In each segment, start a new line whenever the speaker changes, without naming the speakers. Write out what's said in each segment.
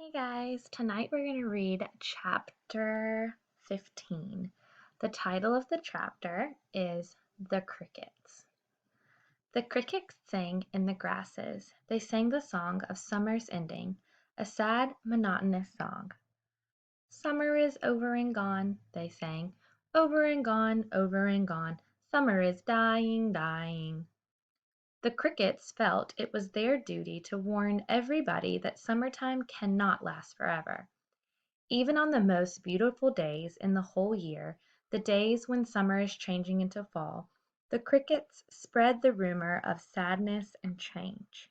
Hey guys, tonight we're going to read chapter 15. The title of the chapter is The Crickets. The crickets sang in the grasses. They sang the song of summer's ending, a sad, monotonous song. Summer is over and gone, they sang. Over and gone, over and gone. Summer is dying, dying. The crickets felt it was their duty to warn everybody that summertime cannot last forever. Even on the most beautiful days in the whole year, the days when summer is changing into fall, the crickets spread the rumor of sadness and change.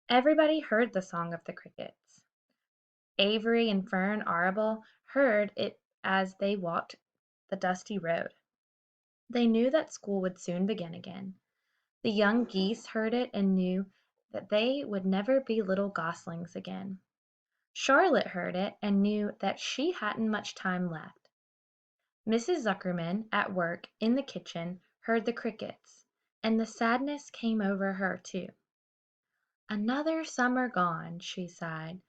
Everybody heard the song of the crickets. Avery and Fern Arable heard it as they walked the dusty road. They knew that school would soon begin again. The young geese heard it and knew that they would never be little goslings again. Charlotte heard it and knew that she hadn't much time left. Mrs. Zuckerman, at work in the kitchen, heard the crickets, and the sadness came over her too. "Another summer gone," she sighed.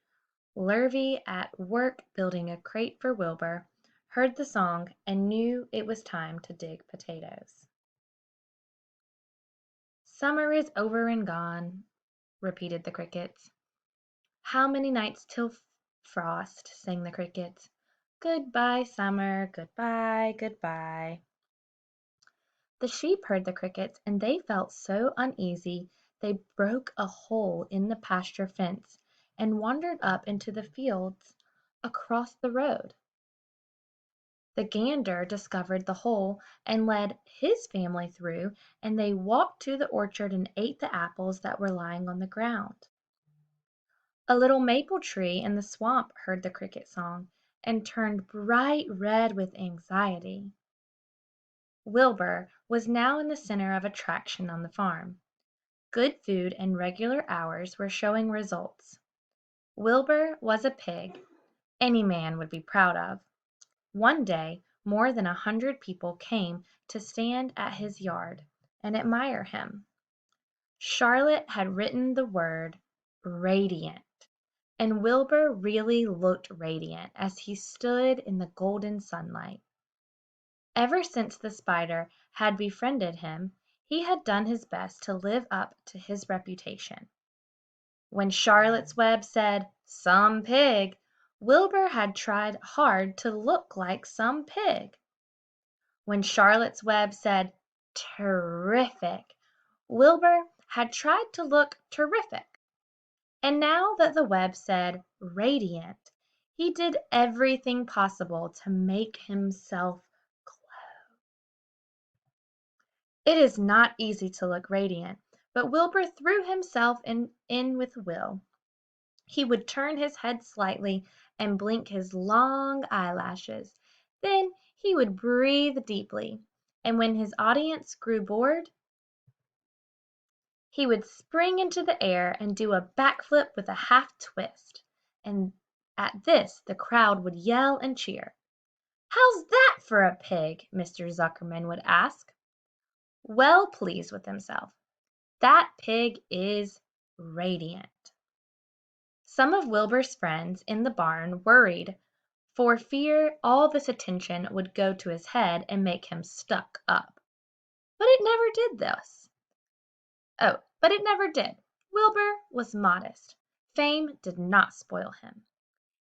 Lurvy, at work building a crate for Wilbur, heard the song and knew it was time to dig potatoes. "Summer is over and gone," repeated the crickets. "How many nights till frost?" sang the crickets. "Good-bye, summer, good-bye, good-bye." The sheep heard the crickets, and they felt so uneasy they broke a hole in the pasture fence and wandered up into the fields across the road. The gander discovered the hole and led his family through, and they walked to the orchard and ate the apples that were lying on the ground. A little maple tree in the swamp heard the cricket song and turned bright red with anxiety. Wilbur was now in the center of attraction on the farm. Good food and regular hours were showing results. Wilbur was a pig any man would be proud of. One day more than 100 people came to stand at his yard and admire him. Charlotte had written the word "radiant," and Wilbur really looked radiant as he stood in the golden sunlight. Ever since the spider had befriended him, he had done his best to live up to his reputation. When Charlotte's Web said "some pig," Wilbur had tried hard to look like some pig. When Charlotte's Web said "terrific," Wilbur had tried to look terrific. And now that the web said "radiant," he did everything possible to make himself glow. It is not easy to look radiant, but Wilbur threw himself in with will. He would turn his head slightly and blink his long eyelashes. Then he would breathe deeply, and when his audience grew bored, he would spring into the air and do a backflip with a half twist. And at this the crowd would yell and cheer. "How's that for a pig?" Mr. Zuckerman would ask, well pleased with himself. "That pig is radiant." Some of Wilbur's friends in the barn worried for fear all this attention would go to his head and make him stuck up. But it never did this. But it never did. Wilbur was modest. Fame did not spoil him.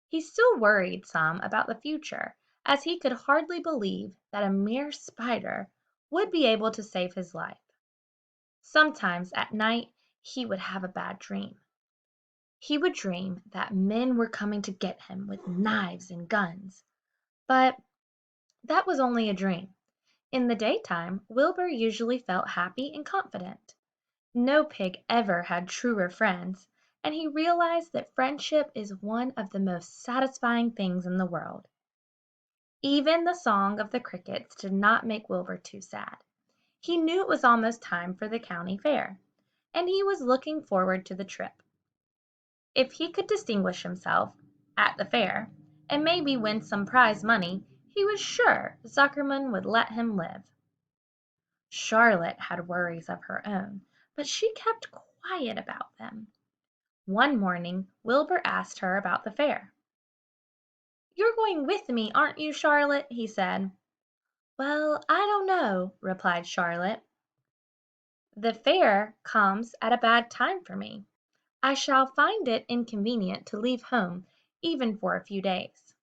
He still worried some about the future, as he could hardly believe that a mere spider would be able to save his life. Sometimes at night he would have a bad dream. He would dream that men were coming to get him with knives and guns. But that was only a dream. In the daytime, Wilbur usually felt happy and confident. No pig ever had truer friends, and he realized that friendship is one of the most satisfying things in the world. Even the song of the crickets did not make Wilbur too sad. He knew it was almost time for the county fair, and he was looking forward to the trip. If he could distinguish himself at the fair, and maybe win some prize money, he was sure Zuckerman would let him live. Charlotte had worries of her own, but she kept quiet about them. One morning Wilbur asked her about the fair. "You're going with me, aren't you, Charlotte?" he said. "Well, I don't know," replied Charlotte. "The fair comes at a bad time for me. I shall find it inconvenient to leave home even for a few days."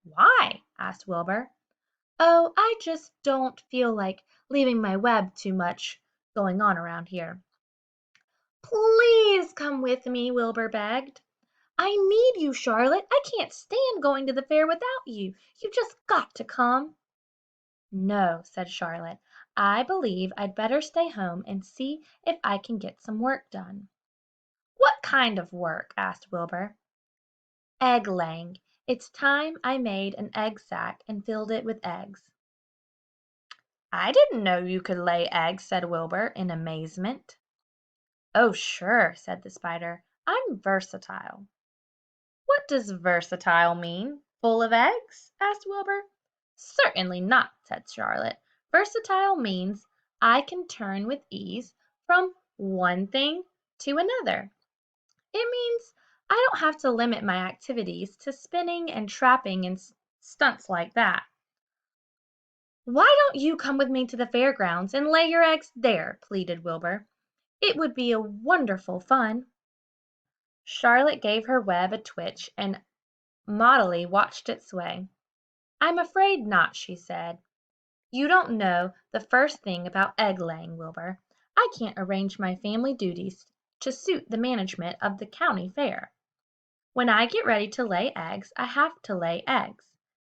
"Why?" asked Wilbur. "Oh, I just don't feel like leaving my web too much going on around here." "Please come with me," Wilbur begged. "I need you, Charlotte. I can't stand going to the fair without you. You've just got to come." "No," said Charlotte. "I believe I'd better stay home and see if I can get some work done." "What kind of work?" asked Wilbur. "Egg laying. It's time I made an egg sack and filled it with eggs." "I didn't know you could lay eggs," said Wilbur in amazement. "Oh, sure," said the spider. "I'm versatile." "What does versatile mean? Full of eggs?" asked Wilbur. "Certainly not," said Charlotte. "Versatile means I can turn with ease from one thing to another. It means I don't have to limit my activities to spinning and trapping and stunts like that." "Why don't you come with me to the fairgrounds and lay your eggs there?" pleaded Wilbur. "It would be a wonderful fun." Charlotte gave her web a twitch and moodily watched it sway. "I'm afraid not," she said. "You don't know the first thing about egg laying, Wilbur. I can't arrange my family duties to suit the management of the county fair. When I get ready to lay eggs, I have to lay eggs,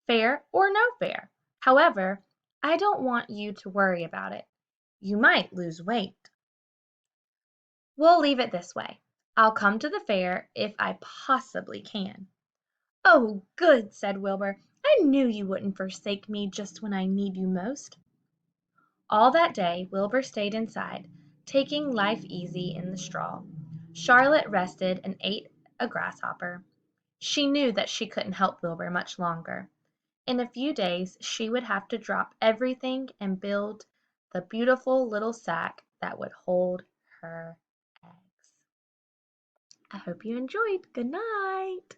fair or no fair. However, I don't want you to worry about it. You might lose weight. We'll leave it this way. I'll come to the fair if I possibly can." "Oh, good!" said Wilbur. "I knew you wouldn't forsake me just when I need you most." All that day Wilbur stayed inside, taking life easy in the straw. Charlotte rested and ate a grasshopper. She knew that she couldn't help Wilbur much longer. In a few days she would have to drop everything and build the beautiful little sack that would hold her eggs. I hope you enjoyed. Good night.